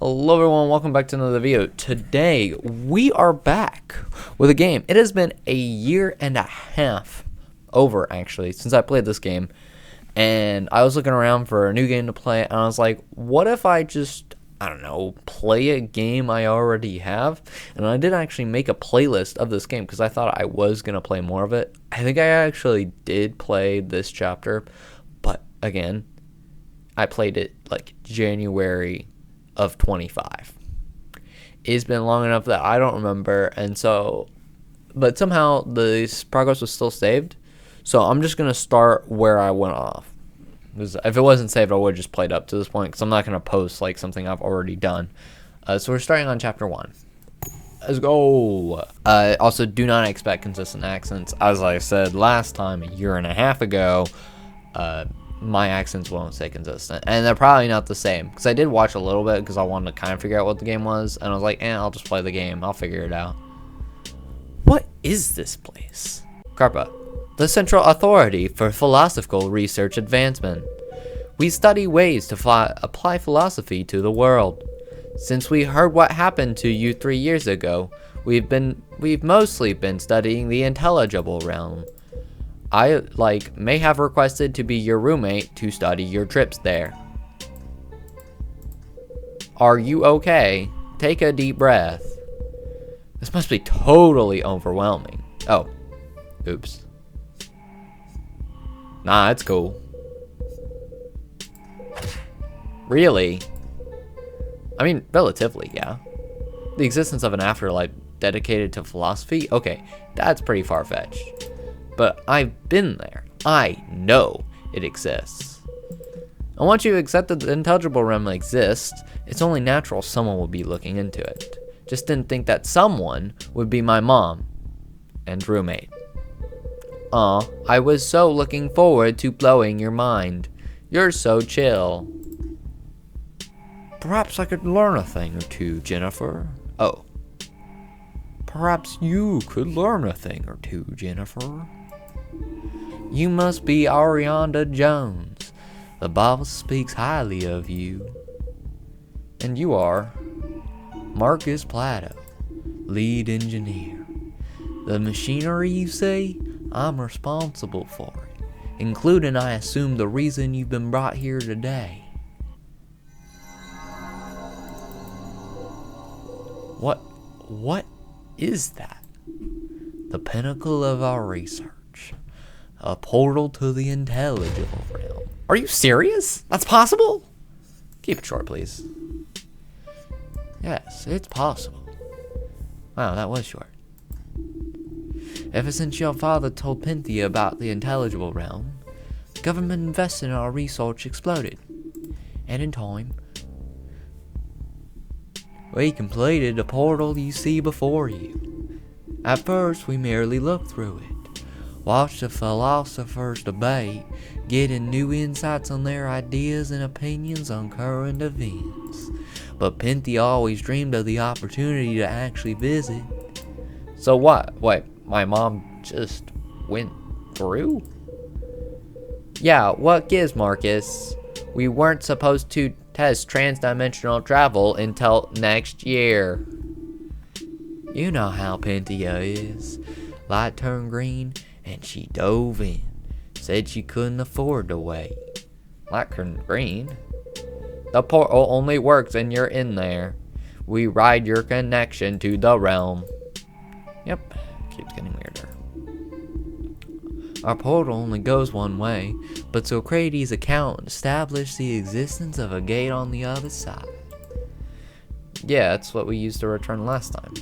Hello everyone, welcome back to another video. Today, we are back with a game. It has been a year and a half over, actually, since I played this game. And I was looking around for a new game to play, and I was like, what if I just, I don't know, play a game I already have? And I did actually make a playlist of this game, because I thought I was going to play more of it. I think I actually did play this chapter, but again, I played it like January of 25. It's been long enough that I don't remember, and so, but somehow the progress was still saved, so I'm just gonna start where I went off, because if it wasn't saved I would have just played up to this point, because I'm not gonna post like something I've already done. So we're starting on chapter 1. Let's go. Also, do not expect consistent accents. As I said last time, a year and a half ago, my accents won't stay consistent, and they're probably not the same, because I did watch a little bit because I wanted to kind of figure out what the game was, and I was like, I'll just play the game, I'll figure it out. What is this place? Carpa, the Central Authority for Philosophical Research Advancement. We study ways to apply philosophy to the world. Since we heard what happened to you 3 years ago, we've mostly been studying the intelligible realm. I, may have requested to be your roommate to study your trips there. Are you okay? Take a deep breath. This must be totally overwhelming. Oh. Oops. Nah, it's cool. Really? I mean, relatively, yeah. The existence of an afterlife dedicated to philosophy? Okay, that's pretty far-fetched. But I've been there. I know it exists. And once you accept that the intelligible realm exists, it's only natural someone will be looking into it. Just didn't think that someone would be my mom and roommate. Aw, I was so looking forward to blowing your mind. You're so chill. Perhaps I could learn a thing or two, Jennifer. Oh. Perhaps you could learn a thing or two, Jennifer. You must be Arianda Jones. The Bible speaks highly of you. And you are Marcus Plato, lead engineer. The machinery you say, I'm responsible for it, including, I assume, the reason you've been brought here today. What is that? The pinnacle of our research. A portal to the intelligible realm. Are you serious? That's possible? Keep it short, please. Yes, it's possible. Wow, that was short. Ever since your father told Pinthia about the intelligible realm, government investment in our research exploded. And in time, we completed the portal you see before you. At first, we merely looked through it. Watch the philosophers debate, getting new insights on their ideas and opinions on current events. But Pinthia always dreamed of the opportunity to actually visit. So what? Wait, my mom just went through? Yeah, what gives, Marcus? We weren't supposed to test transdimensional travel until next year. You know how Pinthia is. Light turned green, and she dove in. Said she couldn't afford to wait. Light turned green? The portal only works when you're in there. We ride your connection to the realm. Yep, keeps getting weirder. Our portal only goes one way, but Socrates' account established the existence of a gate on the other side. Yeah, that's what we used to return last time.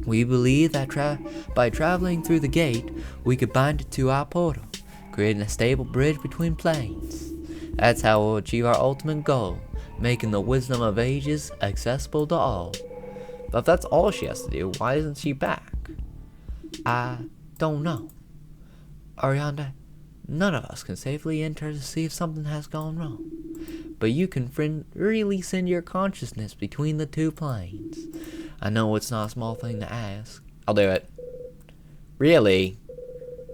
We believe that by traveling through the gate, we could bind it to our portal, creating a stable bridge between planes. That's how we'll achieve our ultimate goal, making the wisdom of ages accessible to all. But if that's all she has to do, why isn't she back? I don't know. Arianda, none of us can safely enter to see if something has gone wrong. But you can freely send your consciousness between the two planes. I know it's not a small thing to ask. I'll do it. Really?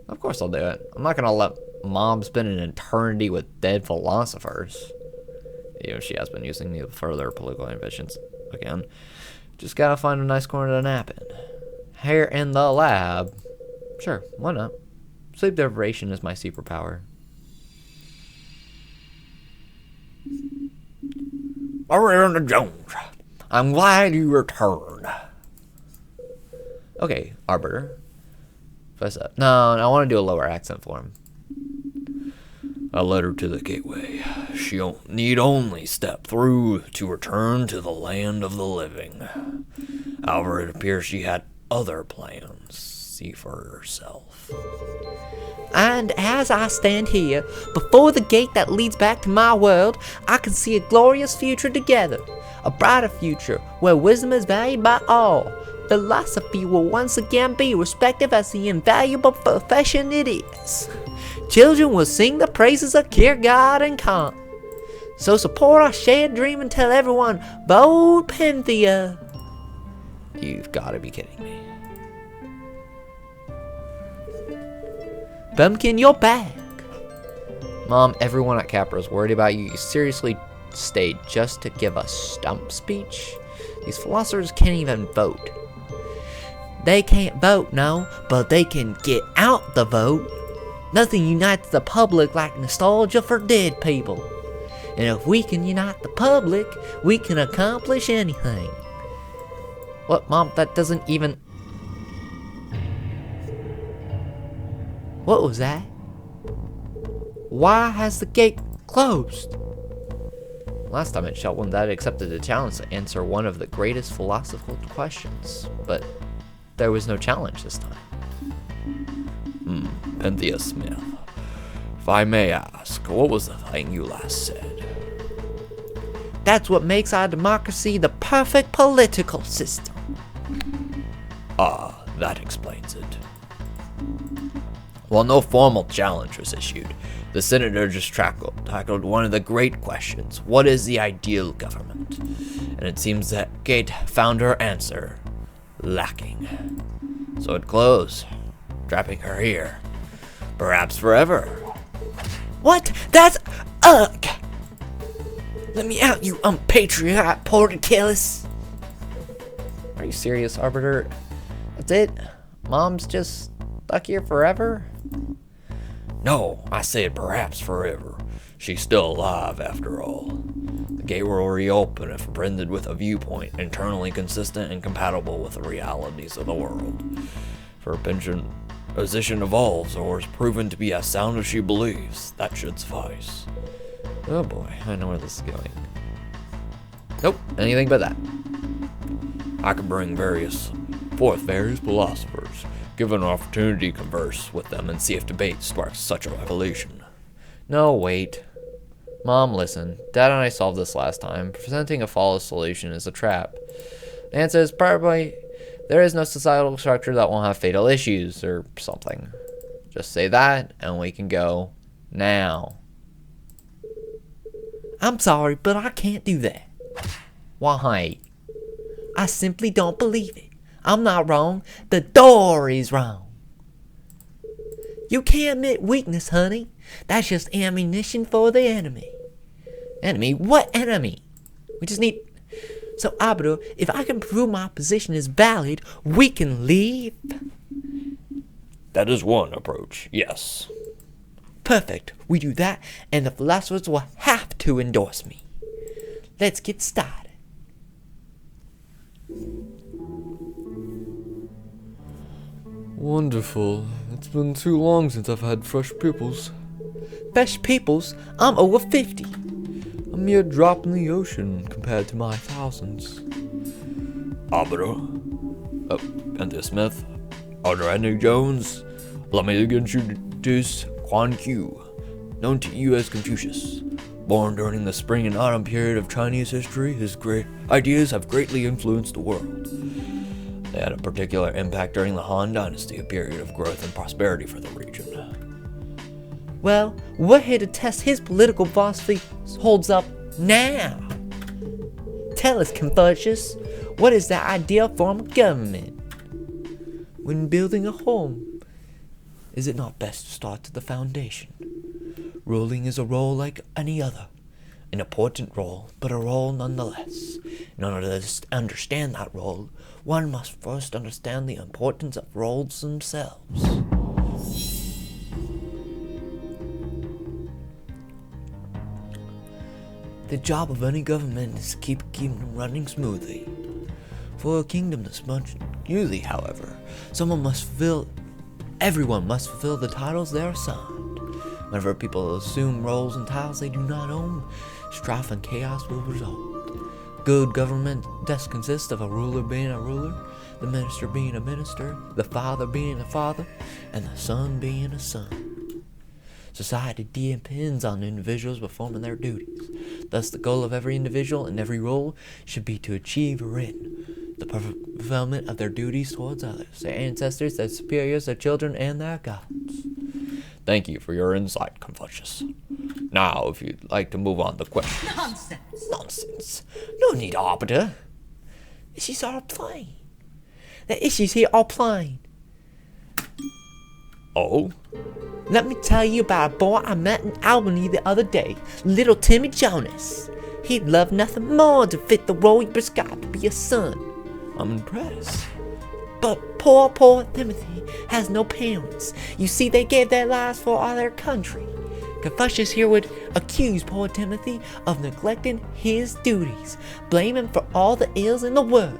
Of course I'll do it. I'm not gonna let Mom spend an eternity with dead philosophers. You know, she has been using the further political ambitions again. Just gotta find a nice corner to nap in. Here in the lab. Sure, why not? Sleep deprivation is my superpower. Miranda Jones, I'm glad you returned. Okay, Arbiter. What's up? No, I want to do a lower accent for him. I led her to the gateway. She need only step through to return to the land of the living. However, it appears she had other plans. See for herself. And as I stand here, before the gate that leads back to my world, I can see a glorious future together. A brighter future, where wisdom is valued by all. Philosophy will once again be respected as the invaluable profession it is. Children will sing the praises of Kierkegaard and Kant. So support our shared dream and tell everyone, bold Penthea. You've got to be kidding me. Bumpkin, you're back. Mom, everyone at Capra is worried about you. You seriously stayed just to give a stump speech? These philosophers can't even vote. They can't vote, no, but they can get out the vote. Nothing unites the public like nostalgia for dead people. And if we can unite the public, we can accomplish anything. What, Mom? That doesn't even... What was that? Why has the gate closed? Last time it shut one that accepted the challenge to answer one of the greatest philosophical questions, but there was no challenge this time. Penthea Smith, if I may ask, what was the thing you last said? That's what makes our democracy the perfect political system. Ah, that explains it. While no formal challenge was issued, the senator just tackled one of the great questions. What is the ideal government? And it seems that Gate found her answer lacking. So it closed, trapping her here. Perhaps forever. What? That's... Ugh! Let me out, you unpatriotic Porticellus. Are you serious, Arbiter? That's it? Mom's just stuck here forever? No, I said perhaps forever. She's still alive, after all. The gate will reopen if presented with a viewpoint internally consistent and compatible with the realities of the world. If her position evolves or is proven to be as sound as she believes, that should suffice. Oh boy, I know where this is going. Nope, anything but that. I could bring various philosophers, given an opportunity to converse with them and see if debate sparks such a revolution. No, wait. Mom, listen. Dad and I solved this last time. Presenting a flawless solution is a trap. The answer is probably there is no societal structure that won't have fatal issues or something. Just say that and we can go now. I'm sorry, but I can't do that. Why? I simply don't believe it. I'm not wrong. The door is wrong. You can't admit weakness, honey. That's just ammunition for the enemy. Enemy? What enemy? We just need... So, Arbiter, if I can prove my position is valid, we can leave? That is one approach, yes. Perfect. We do that, and the philosophers will have to endorse me. Let's get started. Wonderful. It's been too long since I've had fresh pupils. Fresh pupils? I'm over 50. A mere drop in the ocean compared to my thousands. Arbiter. Penthea Smith. Miranda Jones. Let me introduce Quan Q, known to you as Confucius. Born during the spring and autumn period of Chinese history, his great ideas have greatly influenced the world. They had a particular impact during the Han Dynasty, a period of growth and prosperity for the region. Well, we're here to test his political philosophy holds up now. Tell us, Confucius, what is the ideal form of government? When building a home, is it not best to start at the foundation? Ruling is a role like any other. an important role, but a role nonetheless. In order to understand that role, one must first understand the importance of roles themselves. The job of any government is to keep a kingdom running smoothly. For a kingdom to much smoothly, however, everyone must fulfill the titles they are assigned. Whenever people assume roles and titles they do not own, strife and chaos will result. Good government does consist of a ruler being a ruler, the minister being a minister, the father being a father, and the son being a son. Society depends on individuals performing their duties. Thus, the goal of every individual in every role should be to achieve the perfect fulfillment of their duties towards others, their ancestors, their superiors, their children, and their gods. Thank you for your insight, Confucius. Now, if you'd like to move on to questions. Nonsense. No need, Arbiter. This is our plane. The issues here are plain. Oh? Let me tell you about a boy I met in Albany the other day, little Timmy Jonas. He'd love nothing more to fit the role you prescribed to be a son. I'm impressed. But poor Timothy has no parents. You see, they gave their lives for all their country. Confucius here would accuse poor Timothy of neglecting his duties, blame him for all the ills in the world.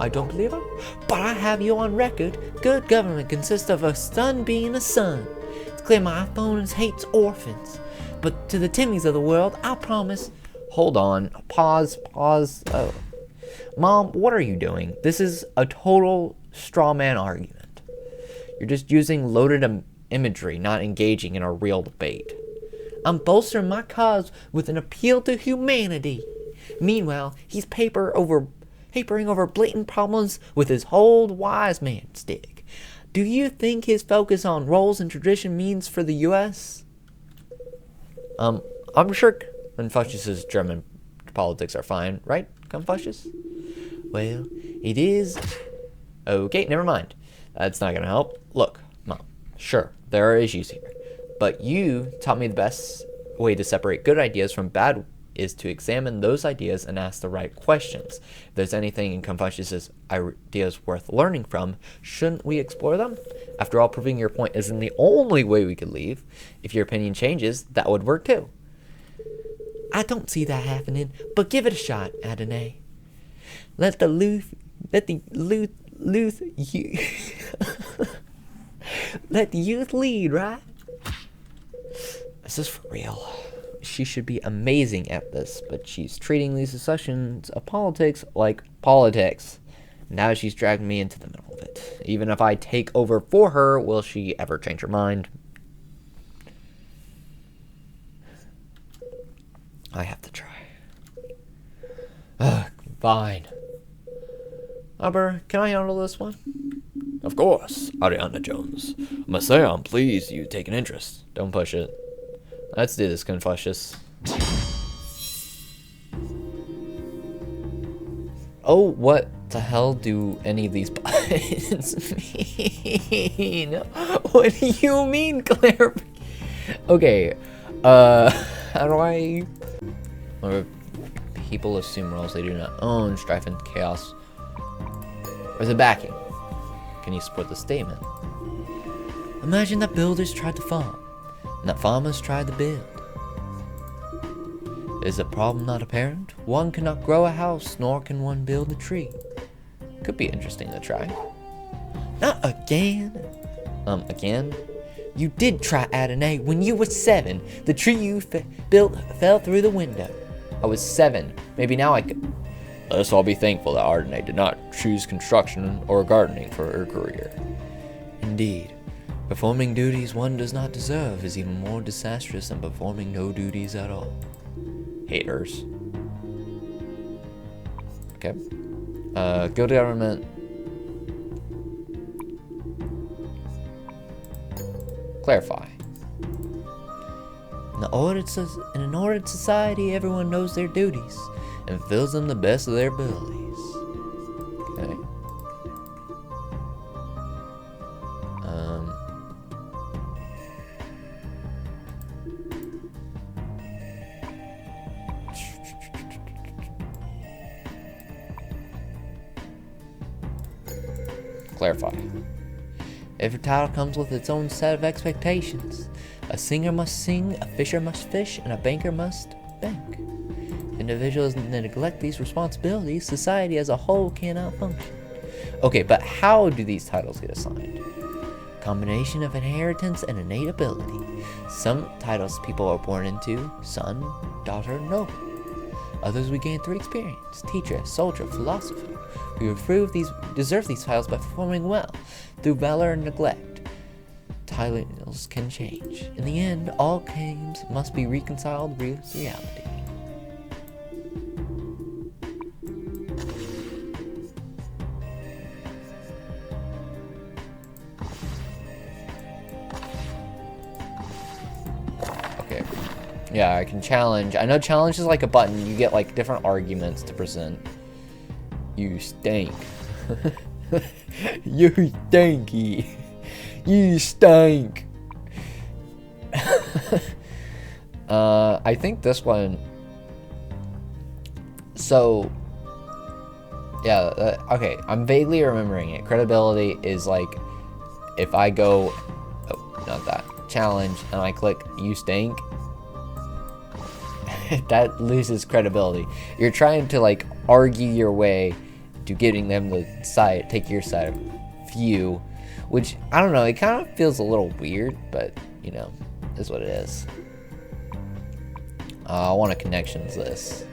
I don't believe him, but I have you on record. Good government consists of a son being a son. It's clear my opponent hates orphans, but to the Timmys of the world, I promise. Hold on. Pause. Oh. Mom, what are you doing? This is a total straw man argument. You're just using loaded imagery, not engaging in a real debate. I'm bolstering my cause with an appeal to humanity. Meanwhile, he's papering over blatant problems with his old wise man stick. Do you think his focus on roles and tradition means for the U.S.? I'm sure Confucius's German politics are fine, right, Confucius? Well, it is. Okay, never mind. That's not gonna help. Look, Mom, sure, there are issues here, but you taught me the best way to separate good ideas from bad is to examine those ideas and ask the right questions. If there's anything in Confucius's ideas worth learning from, shouldn't we explore them? After all, proving your point isn't the only way we could leave. If your opinion changes, that would work too. I don't see that happening, but give it a shot, Adonai. Let the youth lead, right? This is for real. She should be amazing at this, but she's treating these discussions of politics like politics. Now she's dragged me into the middle of it. Even if I take over for her, will she ever change her mind? I have to try. Fine. Aber, can I handle this one? Of course, Ariana Jones. I must say I'm pleased you take an interest. Don't push it. Let's do this, Confucius. Oh, what the hell do any of these buttons mean? What do you mean, Claire? Okay, how do I... Or people assume roles they do not own, strife and chaos. Where's the backing? Can you support the statement? Imagine that builders tried to farm, and that farmers tried to build. Is the problem not apparent? One cannot grow a house, nor can one build a tree. Could be interesting to try. Not again. Again? You did try, Adonai, when you were 7. The tree you built fell through the window. I was 7. Maybe now I could... Let us all be thankful that Ardenay did not choose construction or gardening for her career. Indeed, performing duties one does not deserve is even more disastrous than performing no duties at all. Haters. Okay. Good government. Clarify. In an ordered society, everyone knows their duties and fulfills them the best of their abilities. Okay. Clarify. Every title comes with its own set of expectations. A singer must sing, a fisher must fish, and a banker must bank. Individuals neglect these responsibilities, society as a whole cannot function. Okay, but how do these titles get assigned? Combination of inheritance and innate ability. Some titles people are born into: son, daughter, noble. Others we gain through experience: teacher, soldier, philosopher. We deserve these titles by performing well. Through valor and neglect, titles can change. In the end, all claims must be reconciled with reality. Okay. Yeah, I can challenge. I know challenge is like a button. You get like different arguments to present. You stink. You stinky. You stink. I think this one. So, yeah, okay. I'm vaguely remembering it. Credibility is like if I go, oh, not that, challenge, and I click you stink, that loses credibility. You're trying to like argue your way to getting them to take your side of view, which, I don't know, it kind of feels a little weird, but, you know, is what it is. I want a connections list.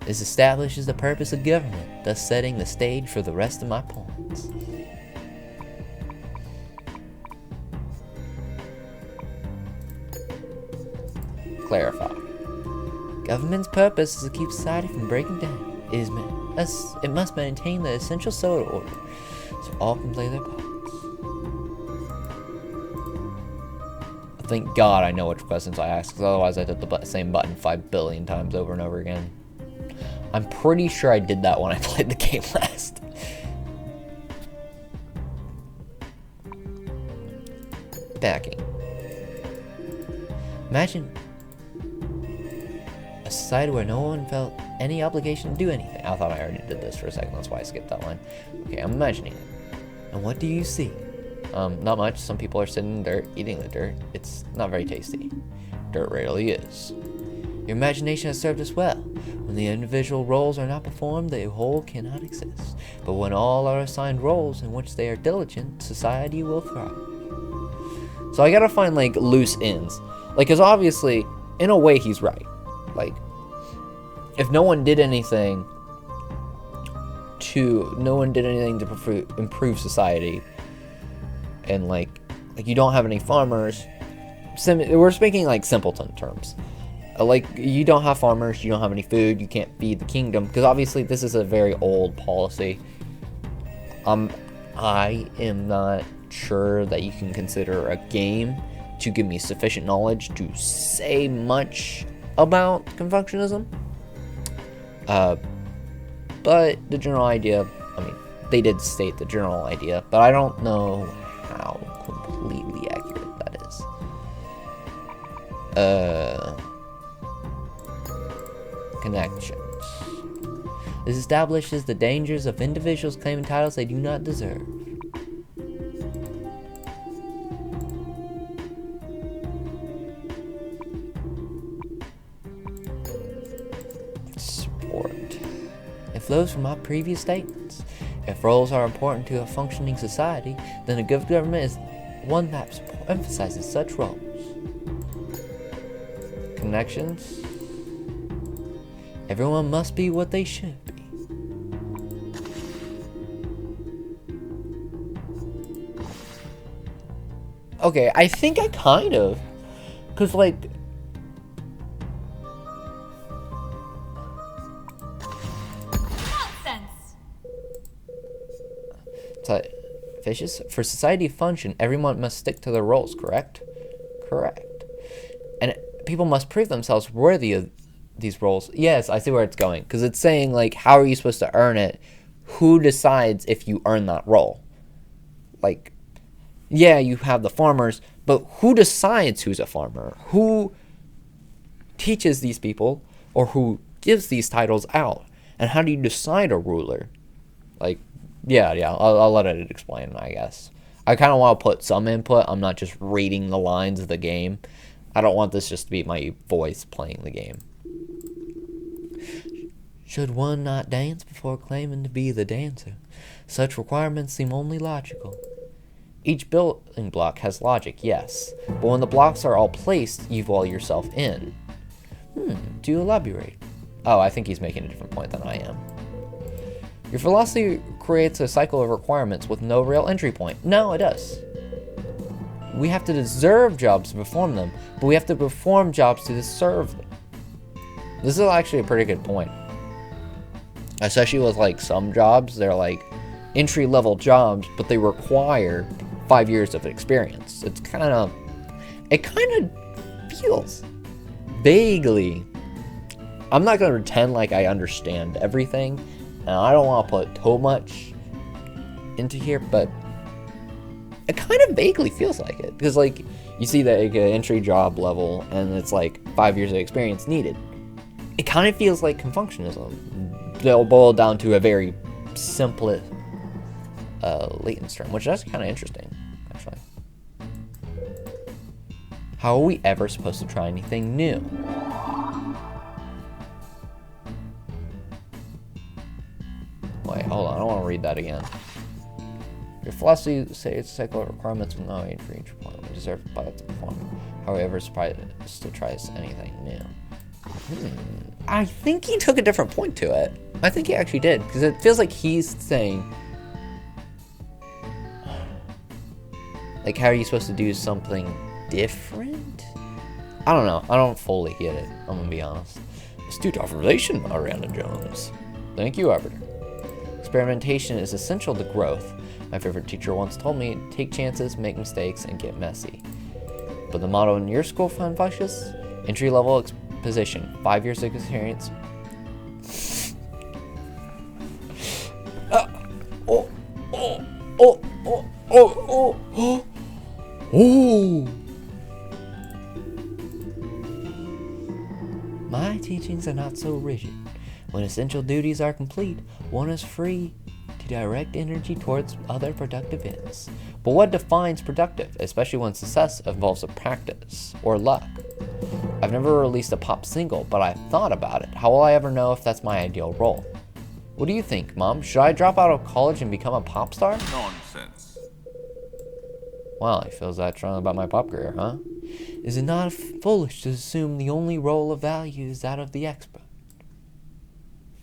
This establishes the purpose of government, thus setting the stage for the rest of my points. Clarify. Government's purpose is to keep society from breaking down. It must maintain the essential social order, so all can play their parts. Thank God I know which questions I asked, because otherwise I did the same button 5 billion times over and over again. I'm pretty sure I did that when I played the game last. Backing. Imagine a society where no one felt any obligation to do anything. I thought I already did this for a second, that's why I skipped that one. Okay, I'm imagining it. And what do you see? Not much. Some people are sitting in dirt, eating the dirt. It's not very tasty. Dirt rarely is. Your imagination has served us well. When the individual roles are not performed, the whole cannot exist. But when all are assigned roles in which they are diligent, society will thrive. So I gotta find, like, loose ends. Like, because obviously, in a way, he's right. Like, if no one did anything to improve society, and like you don't have any farmers, we're speaking like simpleton terms. Like, you don't have farmers, you don't have any food, you can't feed the kingdom, because obviously this is a very old policy. I am not sure that you can consider a game to give me sufficient knowledge to say much about Confucianism. But the general idea, I mean, they did state the general idea, but I don't know how completely accurate that is. Connections. This establishes the dangers of individuals claiming titles they do not deserve. Support. It flows from my previous statements. If roles are important to a functioning society, then a good government is one that emphasizes such roles. Connections. Everyone must be what they should be. Okay, I think I kind of, cause like, fishes. For society to function, everyone must stick to their roles, correct? Correct. And people must prove themselves worthy of these roles. Yes, I see where it's going. Because it's saying, like, how are you supposed to earn it? Who decides if you earn that role? Like, yeah, you have the farmers, but who decides who's a farmer? Who teaches these people? Or who gives these titles out? And how do you decide a ruler? Like, Yeah, I'll let it explain, I guess. I kind of want to put some input. I'm not just reading the lines of the game. I don't want this just to be my voice playing the game. Should one not dance before claiming to be the dancer? Such requirements seem only logical. Each building block has logic, yes, but when the blocks are all placed, you wall yourself in. Do you elaborate? Oh, I think he's making a different point than I am. Your philosophy creates a cycle of requirements with no real entry point. No, it does. We have to deserve jobs to perform them, but we have to perform jobs to deserve them. This is actually a pretty good point. Especially with like some jobs, they're like entry-level jobs, but they require 5 years of experience. It kind of feels vaguely. I'm not going to pretend like I understand everything, and I don't want to put too much into here, but it kind of vaguely feels like it. Because like you see that like, entry job level, and it's like 5 years of experience needed. It kind of feels like Confucianism. They'll boil down to a very simple latent term, which is kind of interesting, actually. How are we ever supposed to try anything new? Wait, hold on. I don't want to read that again. Your philosophy says cycle of requirements with no age for each point. We deserve the pilot to perform. However, surprised to try anything new. I think he took a different point to it. I think he actually did, because it feels like he's saying, like, how are you supposed to do something different? I don't know. I don't fully get it. I'm gonna be honest. Astute observation, Ariana Jones. Thank you, Arbiter. Experimentation is essential to growth. My favorite teacher once told me, take chances, make mistakes, and get messy. But the motto in your school, Confucius? Entry-level position, 5 years of experience. My teachings are not so rigid. When essential duties are complete, one is free to direct energy towards other productive ends. But what defines productive, especially when success involves a practice or luck? I've never released a pop single, but I've thought about it. How will I ever know if that's my ideal role? What do you think, Mom? Should I drop out of college and become a pop star? Nonsense. Wow, he feels that strong about my pop career, huh? Is it not foolish to assume the only role of value is that of the expert?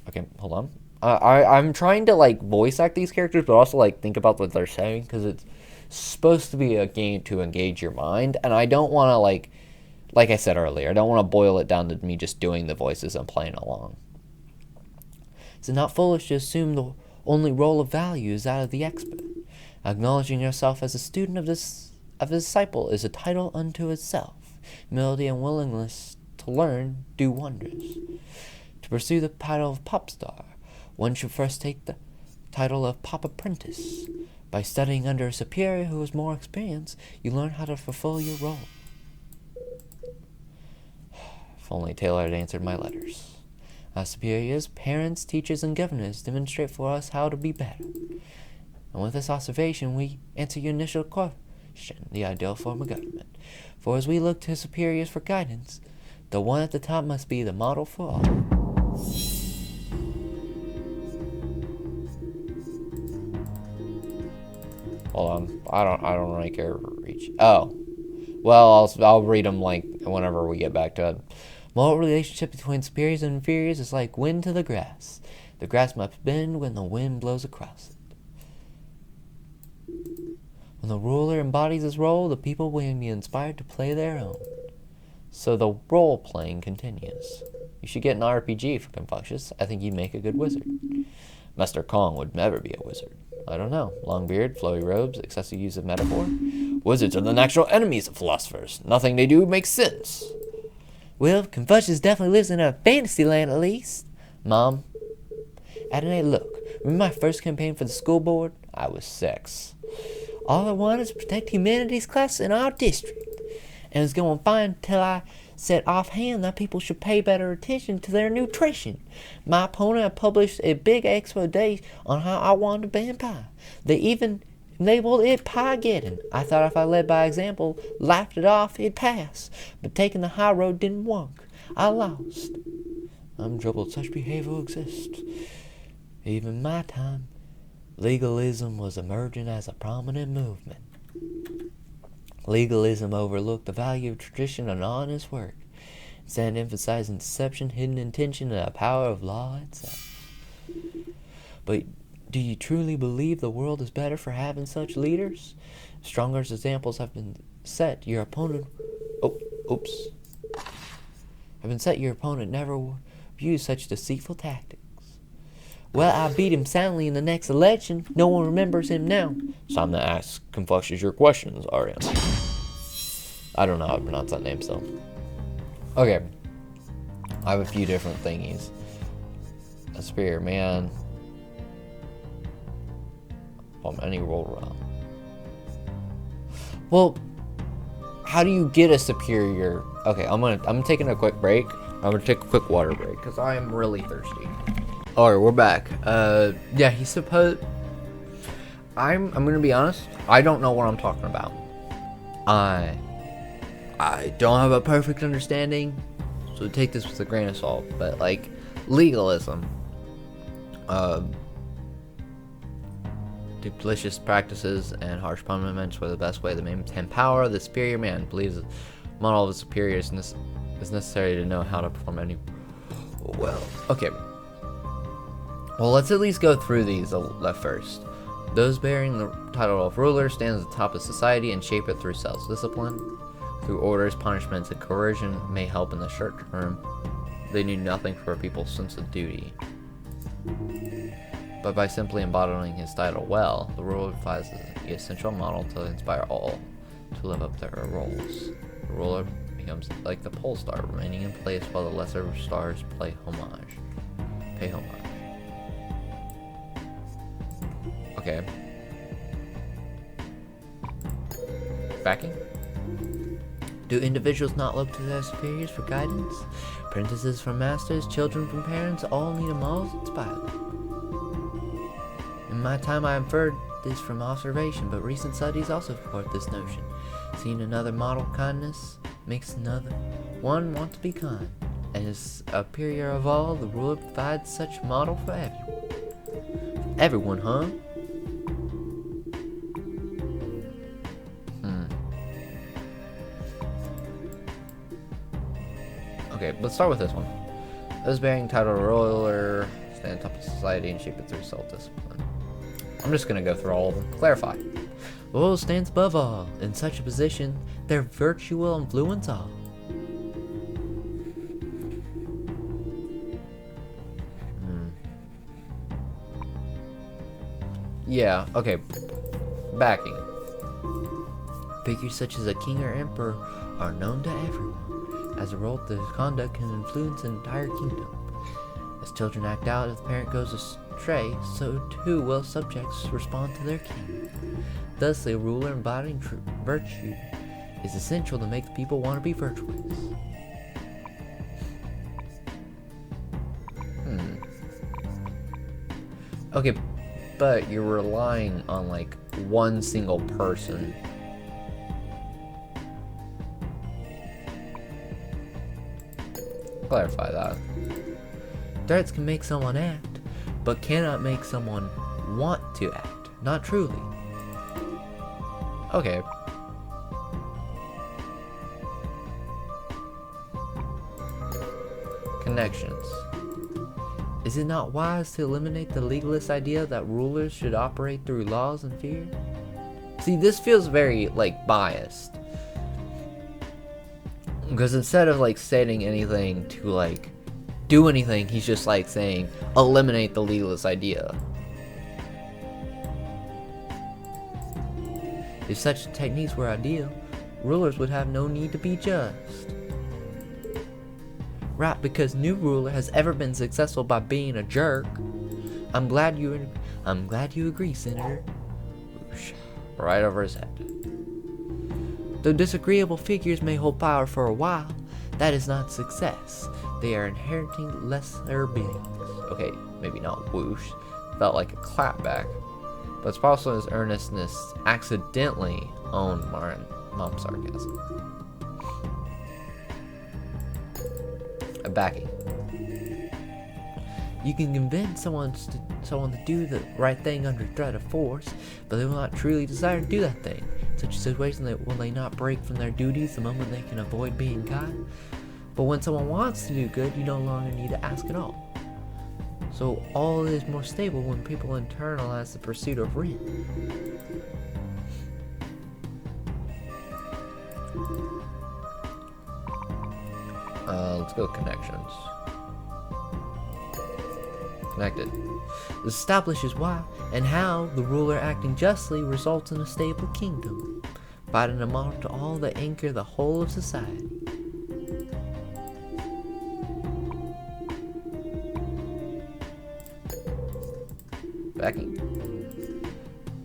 Okay, hold on. I'm trying to like voice act these characters, but also like think about what they're saying, because it's supposed to be a game to engage your mind, and I don't want to like I said earlier, I don't want to boil it down to me just doing the voices and playing along. Is it not foolish to assume the only role of value is that of the expert? Acknowledging yourself as a student of the disciple is a title unto itself. Humility and willingness to learn do wonders. To pursue the title of pop star, one should first take the title of pop apprentice. By studying under a superior who has more experience, you learn how to fulfill your role. If only Taylor had answered my letters. As superiors, parents, teachers, and governors demonstrate for us how to be better. And with this observation, we answer your initial question, the ideal form of government. For as we look to superiors for guidance, the one at the top must be the model for all. Hold on, I don't really care to reach. Oh, well, I'll read them like whenever we get back to it. Moral relationship between superiors and inferiors is like wind to the grass. The grass must bend when the wind blows across it. When the ruler embodies his role, the people will be inspired to play their own. So the role playing continues. You should get an RPG for Confucius. I think you'd make a good wizard. Master Kong would never be a wizard. I don't know. Long beard, flowy robes, excessive use of metaphor. Wizards are the natural enemies of philosophers. Nothing they do makes sense. Well, Confucius definitely lives in a fantasy land at least. Mom, Adonai, look. Remember my first campaign for the school board? I was 6. All I wanted was to protect humanities class in our district. And it was going fine until I said offhand that people should pay better attention to their nutrition. My opponent published a big expose on how I wanted to ban pie. They even labeled it pie getting. I thought if I led by example, laughed it off, it'd pass. But taking the high road didn't work. I lost. I'm troubled such behavior exists. Even in my time, legalism was emerging as a prominent movement. Legalism overlooked the value of tradition and honest work, instead emphasizing deception, hidden intention, and the power of law itself. But do you truly believe the world is better for having such leaders? Stronger examples have been set. Your opponent... Have been set. Your opponent never used such deceitful tactics. Well, I beat him soundly in the next election. No one remembers him now. It's time to ask Confucius your questions, Arya. I don't know how to pronounce that name still. Okay. I have a few different thingies. A superior man. From any roll around. Well, how do you get a superior? Okay, I'm taking a quick break. I'm gonna take a quick water break because I am really thirsty. Alright, we're back. Yeah, he's supposed... I'm gonna be honest, I don't know what I'm talking about. I don't have a perfect understanding, so take this with a grain of salt, but like, legalism, duplicitous practices and harsh punishments were the best way to maintain power. The superior man believes the model of the superior is necessary to know how to perform any... Well, okay. Well, let's at least go through these first. Those bearing the title of ruler stand at the top of society and shape it through self-discipline. Through orders, punishments, and coercion may help in the short term. They do nothing for a people's sense of duty. But by simply embodying his title well, the ruler provides the essential model to inspire all to live up to their roles. The ruler becomes like the pole star, remaining in place while the lesser stars pay homage. Okay. Backing? Do individuals not look to their superiors for guidance? Apprentices from masters, children from parents, all need a model to inspire them. In my time I inferred this from observation, but recent studies also support this notion. Seeing another model kindness makes another one want to be kind. And as superior of all, the ruler provides such model for everyone. Everyone, huh? Okay, let's start with this one. Those bearing title ruler stand on top of society and shape it through self-discipline. I'm just gonna go through all of them. Clarify. The ruler stands above all. In such a position, their virtue will influence all. Yeah, okay. Backing. Figures such as a king or emperor are known to everyone. As a result, their conduct can influence an entire kingdom. As children act out, if the parent goes astray, so too will subjects respond to their king. Thus, a ruler embodying virtue is essential to make the people want to be virtuous. Okay, but you're relying on like one single person. Clarify that. Threats can make someone act, but cannot make someone want to act. Not truly. Okay. Connections. Is it not wise to eliminate the legalist idea that rulers should operate through laws and fear? See, this feels very, like, biased. Because instead of, like, stating anything to, like, do anything, he's just, like, saying, eliminate the legalist idea. If such techniques were ideal, rulers would have no need to be just. Right, because no ruler has ever been successful by being a jerk. I'm glad you agree, Senator. Whoosh, right over his head. Though disagreeable figures may hold power for a while, That is not success. They are inheriting lesser beings. Okay, maybe not whoosh. Felt like a clapback. But it's possible his earnestness accidentally owned mom's sarcasm. A backing. You can convince someone to do the right thing under threat of force, but they will not truly desire to do that thing. In such a situation, will they not break from their duties the moment they can avoid being caught? But when someone wants to do good, you no longer need to ask at all. So all is more stable when people internalize the pursuit of Rin. Let's go connections. Connected. This establishes why and how the ruler acting justly results in a stable kingdom, providing a model to all that anchor the whole of society. Backing.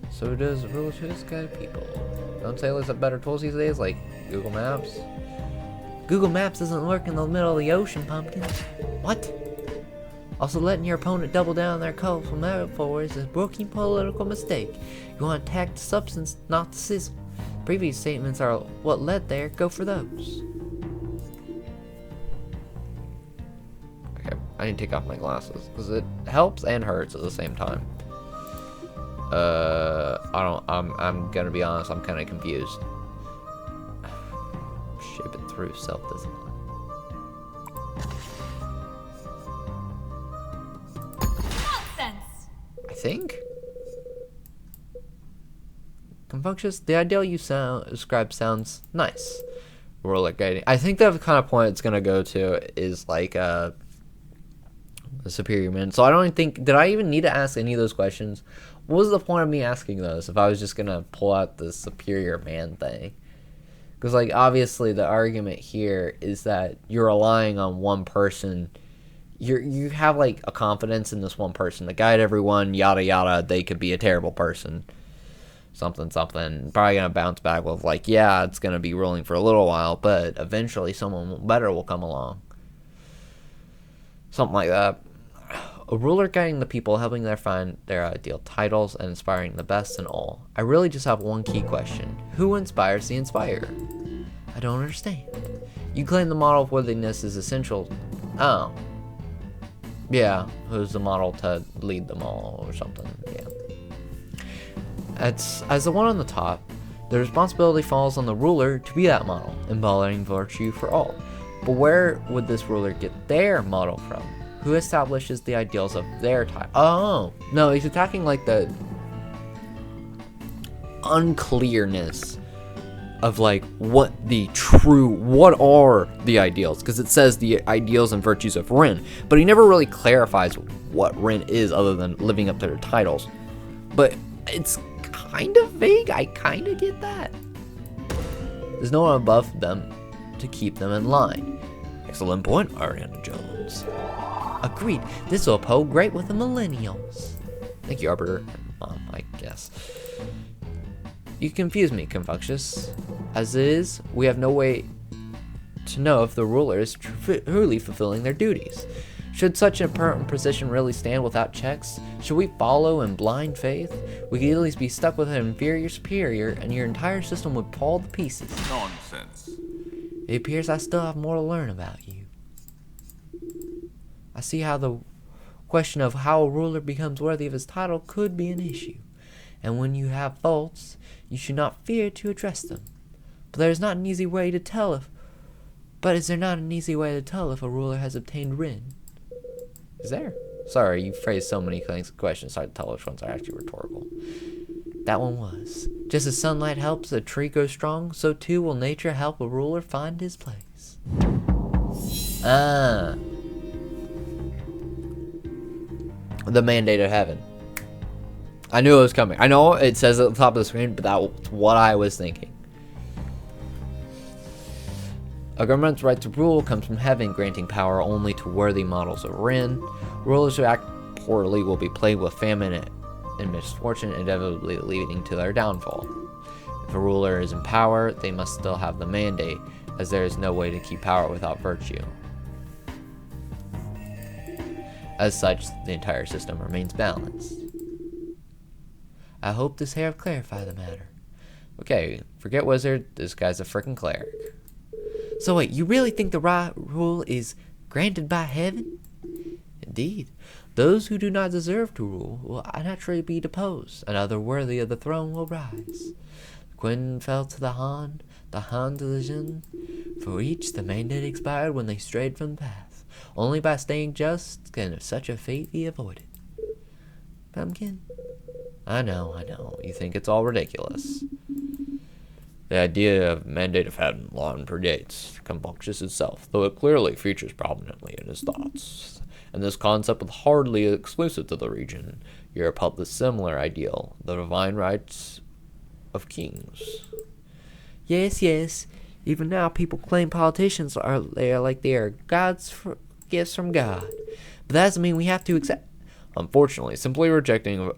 So does ruler to his guide people. Don't sailors have better tools these days, like Google Maps? Google Maps doesn't work in the middle of the ocean, pumpkin. What? Also, letting your opponent double down on their colorful metaphor is a rookie political mistake. You want to attack the substance, not the sizzle. Previous statements are what led there. Go for those. Okay, I need to take off my glasses because it helps and hurts at the same time. I'm gonna be honest, I'm kind of confused. Shape it through self-discipline. I think. Confucius, the ideal you describe sounds nice. Ruler guiding. I think the kind of point it's gonna go to is like the superior man. So I don't even think. Did I even need to ask any of those questions? What was the point of me asking those if I was just gonna pull out the superior man thing? Because like obviously the argument here is that you're relying on one person. You have like a confidence in this one person to guide everyone, yada yada. They could be a terrible person, something. Probably gonna bounce back with like, yeah, it's gonna be ruling for a little while, but eventually someone better will come along. Something like that. A ruler guiding the people, helping them find their ideal titles, and inspiring the best in all. I really just have one key question: who inspires the inspirer? I don't understand. You claim the model of worthiness is essential. Oh. Yeah, who's the model to lead them all or something, yeah. As the one on the top, the responsibility falls on the ruler to be that model, embodying virtue for all. But where would this ruler get their model from? Who establishes the ideals of their type? Oh, no, he's attacking like the unclearness of like what are the ideals, because it says the ideals and virtues of Rin, but he never really clarifies what Rin is other than living up to their titles. But it's kind of vague. I kind of get that. There's no one above them to keep them in line. Excellent point, Ariana Jones. Agreed. This will uphold great with the millennials. Thank you, Arbiter. I guess. You confuse me, Confucius. As it is, we have no way to know if the ruler is truly fulfilling their duties. Should such an important position really stand without checks? Should we follow in blind faith? We could at least be stuck with an inferior superior, and your entire system would fall to pieces. Nonsense. It appears I still have more to learn about you. I see how the question of how a ruler becomes worthy of his title could be an issue. And when you have faults, you should not fear to address them. But there is not an easy way to tell if... But is there not an easy way to tell if a ruler has obtained Rin? Is there? Sorry, you phrased so many questions, so I tell which ones are actually rhetorical. That one was. Just as sunlight helps a tree grow strong, so too will nature help a ruler find his place. Ah. The mandate of heaven. I knew it was coming. I know it says at the top of the screen, but that's what I was thinking. A government's right to rule comes from heaven, granting power only to worthy models of Rin. Rulers who act poorly will be plagued with famine and misfortune, inevitably leading to their downfall. If a ruler is in power, they must still have the mandate, as there is no way to keep power without virtue. As such, the entire system remains balanced. I hope this helped clarify the matter. Okay, forget wizard, this guy's a frickin' cleric. So wait, you really think the right rule is granted by heaven? Indeed. Those who do not deserve to rule will naturally be deposed. Another worthy of the throne will rise. The Queen fell to the Han to the Jin. For each, the mandate expired when they strayed from the path. Only by staying just can such a fate be avoided. Pumpkin? I know. You think it's all ridiculous. The idea of mandate of heaven long predates Confucius itself, though it clearly features prominently in his thoughts. And this concept was hardly exclusive to the region. Europe held the similar ideal, the divine rights of kings. Yes. Even now, people claim politicians are gifts from God. But that doesn't mean we have to accept. Unfortunately, simply rejecting an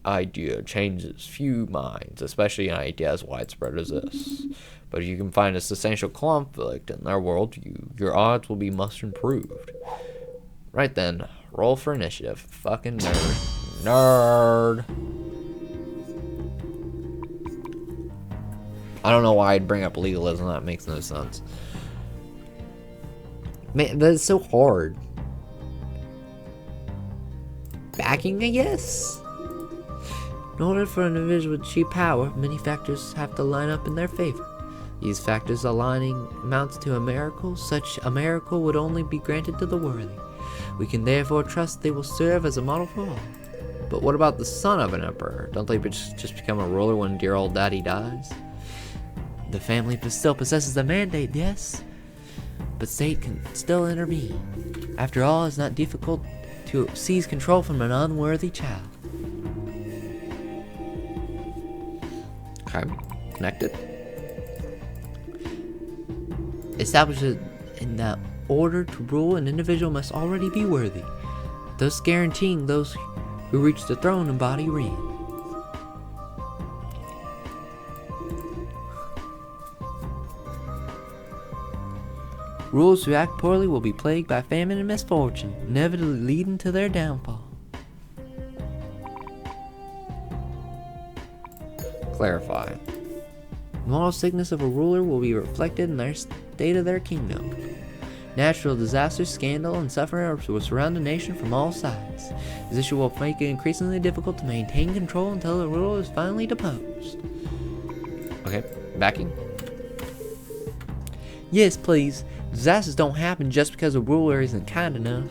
idea changes few minds, especially an idea as widespread as this. But if you can find a substantial conflict in their worldview, your odds will be much improved. Right then, roll for initiative. Fucking nerd. I don't know why I'd bring up legalism. That makes no sense. Man, that's so hard. Backing, I guess? In order for an individual to achieve power, many factors have to line up in their favor. These factors aligning amounts to a miracle. Such a miracle would only be granted to the worthy. We can therefore trust they will serve as a model for all. But what about the son of an emperor? Don't they just become a ruler when dear old daddy dies? The family still possesses the mandate, yes, but state can still intervene. After all, it's not difficult to seize control from an unworthy child. Okay, connected. Establishes in that order to rule, an individual must already be worthy, thus guaranteeing those who reach the throne embody reign. Rulers who act poorly will be plagued by famine and misfortune, inevitably leading to their downfall. Clarify. The moral sickness of a ruler will be reflected in their state of their kingdom. Natural disasters, scandal, and suffering will surround the nation from all sides. This issue will make it increasingly difficult to maintain control until the ruler is finally deposed. Okay, backing. Yes, please. Disasters don't happen just because a ruler isn't kind enough.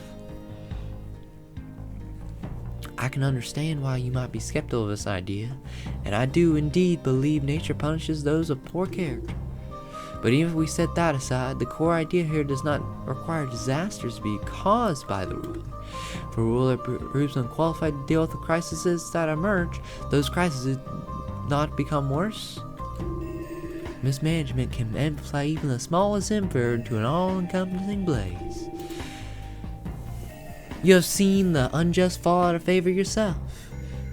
I can understand why you might be skeptical of this idea, and I do indeed believe nature punishes those of poor character. But even if we set that aside, the core idea here does not require disasters to be caused by the ruler. If a ruler proves unqualified to deal with the crises that emerge, those crises not become worse. Mismanagement can amplify even the smallest emperor into an all-encompassing blaze. You have seen the unjust fall out of favor yourself.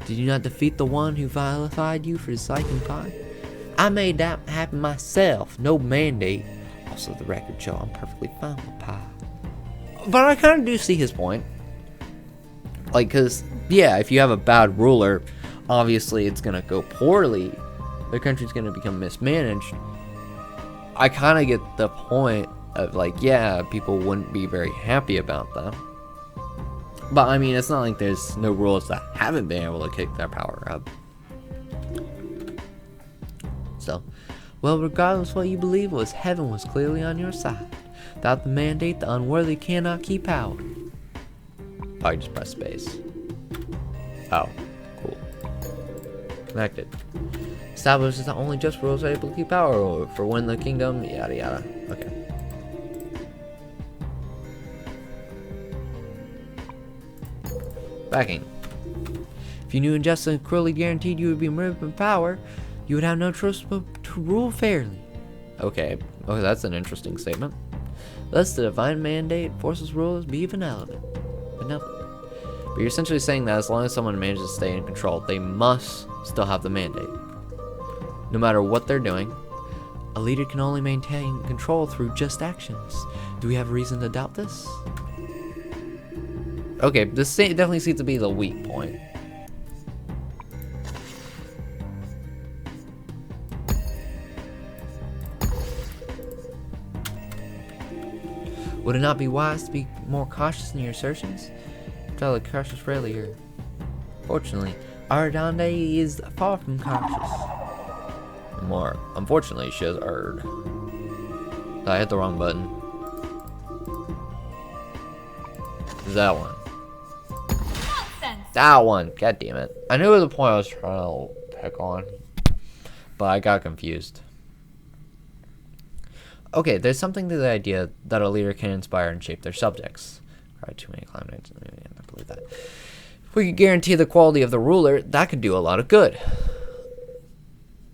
Did you not defeat the one who vilified you for disliking pie? I made that happen myself, no mandate. Also, the record show I'm perfectly fine with pie. But I kind of do see his point. Like, cause, yeah, if you have a bad ruler, obviously it's gonna go poorly. The country's gonna become mismanaged. I kind of get the point of, like, yeah, people wouldn't be very happy about that. But I mean, it's not like there's no rulers that haven't been able to kick their power up. So, well, regardless what you believe was, heaven was clearly on your side. Without the mandate, the unworthy cannot keep power. Oh, I just press space. Oh, cool. Connected. Establishes that only just rulers are able to keep power for when the kingdom, yada yada. Okay. Backing. If you knew injustice and cruelly guaranteed you would be removed from power, you would have no choice but to rule fairly. Okay, that's an interesting statement. Thus, the divine mandate forces rulers to be benevolent. But you're essentially saying that as long as someone manages to stay in control, they must still have the mandate. No matter what they're doing, A leader can only maintain control through just actions. Do we have reason to doubt this? Okay, this definitely seems to be the weak point. Would it not be wise to be more cautious in your assertions? Try to cautious earlier. Fortunately, Ardande is far from cautious. More, unfortunately, she has erred. I hit the wrong button. Is that one? Nonsense. That one! God damn it. I knew the point I was trying to pick on, but I got confused. Okay, there's something to the idea that a leader can inspire and shape their subjects. Probably too many climate. I believe that. If we could guarantee the quality of the ruler, that could do a lot of good.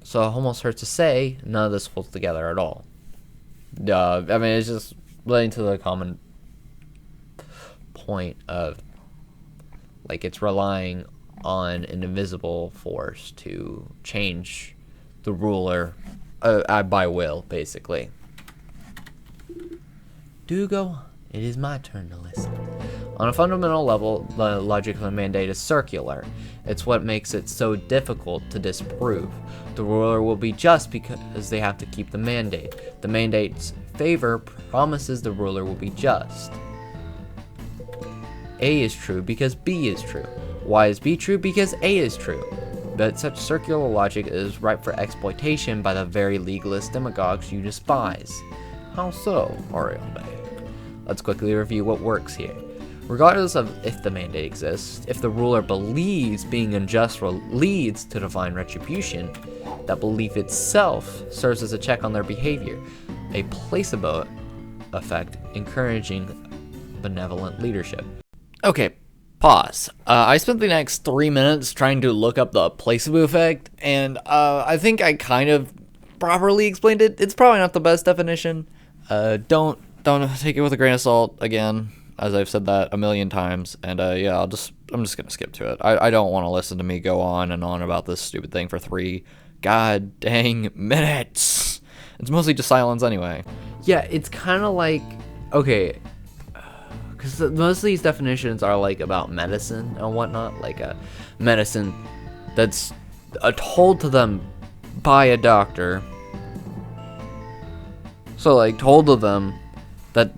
So it almost hurts to say none of this holds together at all. I mean, it's just relating to the common point of, like, it's relying on an invisible force to change the ruler by will, basically. Do go on. It is my turn to listen. On a fundamental level, the logic of the mandate is circular. It's what makes it so difficult to disprove. The ruler will be just because they have to keep the mandate. The mandate's favor promises the ruler will be just. A is true because B is true. Why is B true? Because A is true. But such circular logic is ripe for exploitation by the very legalist demagogues you despise. How so, Ariande? Let's quickly review what works here. Regardless of if the mandate exists, if the ruler believes being unjust leads to divine retribution, that belief itself serves as a check on their behavior, a placebo effect encouraging benevolent leadership. Okay, pause. I spent the next 3 minutes trying to look up the placebo effect, and I think I kind of properly explained it. It's probably not the best definition. Don't take it with a grain of salt again, as I've said that a million times. And yeah, I'm just gonna skip to it. I don't want to listen to me go on and on about this stupid thing for 3 god dang minutes. It's mostly just silence anyway. Yeah, it's kind of like, okay, because most of these definitions are like about medicine and whatnot, like a medicine that's told to them by a doctor. So, like, told to them that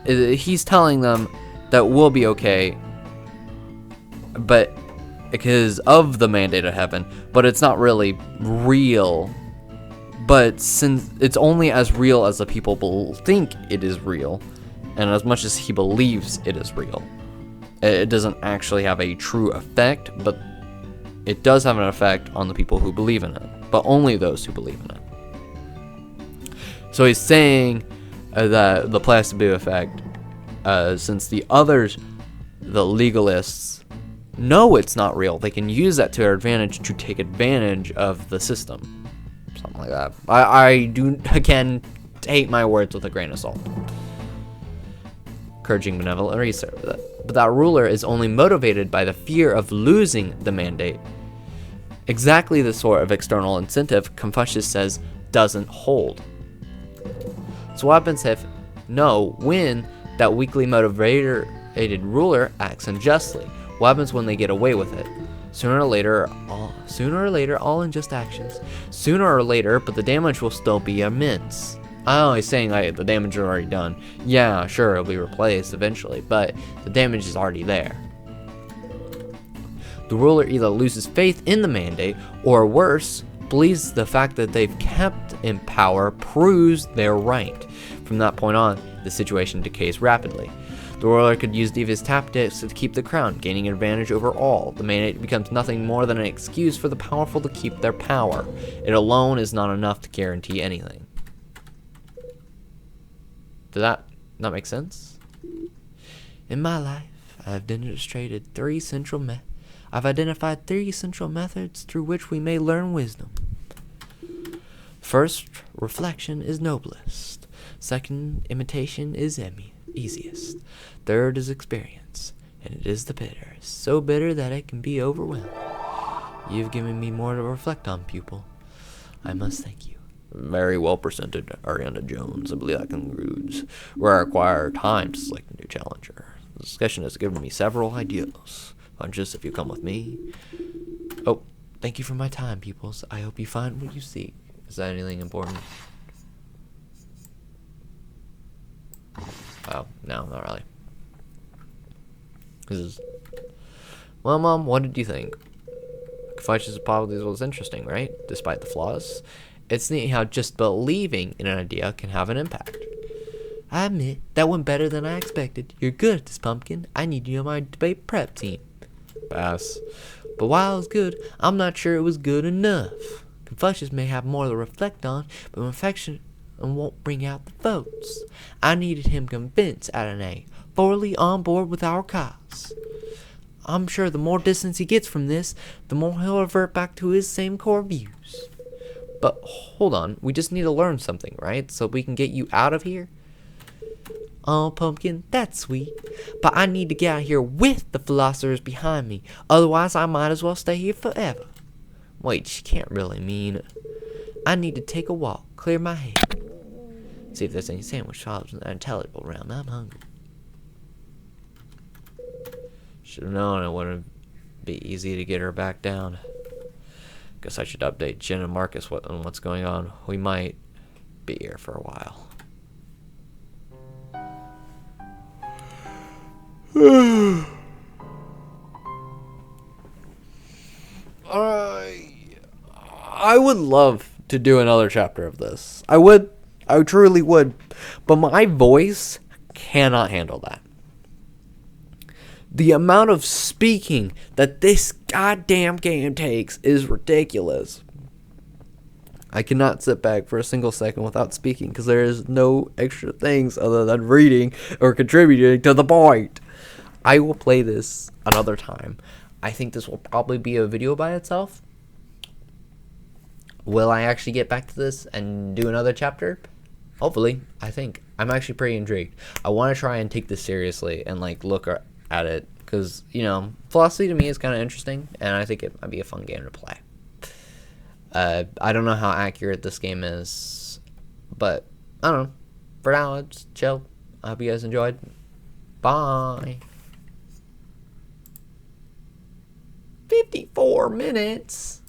he's telling them that we'll be okay, but because of the mandate of heaven, but it's not really real. But since it's only as real as the people think it is real, and as much as he believes it is real, it doesn't actually have a true effect, but it does have an effect on the people who believe in it, but only those who believe in it. So he's saying that the placebo effect, since the others, the legalists, know it's not real, they can use that to their advantage to take advantage of the system. Something like that. I do, again, take my words with a grain of salt. Encouraging benevolent research. But that ruler is only motivated by the fear of losing the mandate. Exactly the sort of external incentive Confucius says doesn't hold. So what happens when that weakly motivated ruler acts unjustly? What happens when they get away with it? Sooner or later, all unjust actions. Sooner or later, but the damage will still be immense. Oh, he's saying like the damage is already done. Yeah, sure, it'll be replaced eventually, but the damage is already there. The ruler either loses faith in the mandate, or worse, believes the fact that they've kept in power proves they're right. From that point on, the situation decays rapidly. The ruler could use devious tactics to keep the crown, gaining an advantage over all. The mandate becomes nothing more than an excuse for the powerful to keep their power. It alone is not enough to guarantee anything. Does that not make sense? In my life, I've identified 3 central methods through which we may learn wisdom. First, reflection is noblest. Second, imitation is easiest. Third is experience, and it is the bitterest, so bitter that it can be overwhelming. You've given me more to reflect on, pupil. I must thank you. Very well presented, Ariana Jones. I believe that concludes where I require time to select a new challenger. The discussion has given me several ideas. Punches, if you come with me. Oh, thank you for my time, peoples. I hope you find what you seek. Is that anything important? Oh, no, not really. This is... Well, Mom, what did you think? Confucius' apologies was interesting, right? Despite the flaws. It's neat how just believing in an idea can have an impact. I admit, that went better than I expected. You're good at this, Pumpkin. I need you on my debate prep team. Pass. But while it was good, I'm not sure it was good enough. Confucius may have more to reflect on, but reflection won't bring out the votes. I needed him convinced at an A, thoroughly on board with our cause. I'm sure the more distance he gets from this, the more he'll revert back to his same core views. But hold on, we just need to learn something, right? So we can get you out of here? Oh, Pumpkin, that's sweet. But I need to get out of here with the philosophers behind me. Otherwise, I might as well stay here forever. Wait, she can't really mean... I need to take a walk, clear my head. See if there's any sandwich shops in the intelligible realm. I'm hungry. Should have known it wouldn't be easy to get her back down. Guess I should update Jen and Marcus on what's going on. We might be here for a while. I would love to do another chapter of this. I would. I truly would. But my voice cannot handle that. The amount of speaking that this goddamn game takes is ridiculous. I cannot sit back for a single second without speaking because there is no extra things other than reading or contributing to the point. I will play this another time. I think this will probably be a video by itself. Will I actually get back to this and do another chapter? Hopefully. I think. I'm actually pretty intrigued. I want to try and take this seriously and like look at it because, you know, philosophy to me is kind of interesting and I think it might be a fun game to play. I don't know how accurate this game is, but I don't know. For now, it's chill. I hope you guys enjoyed. Bye. 54 minutes.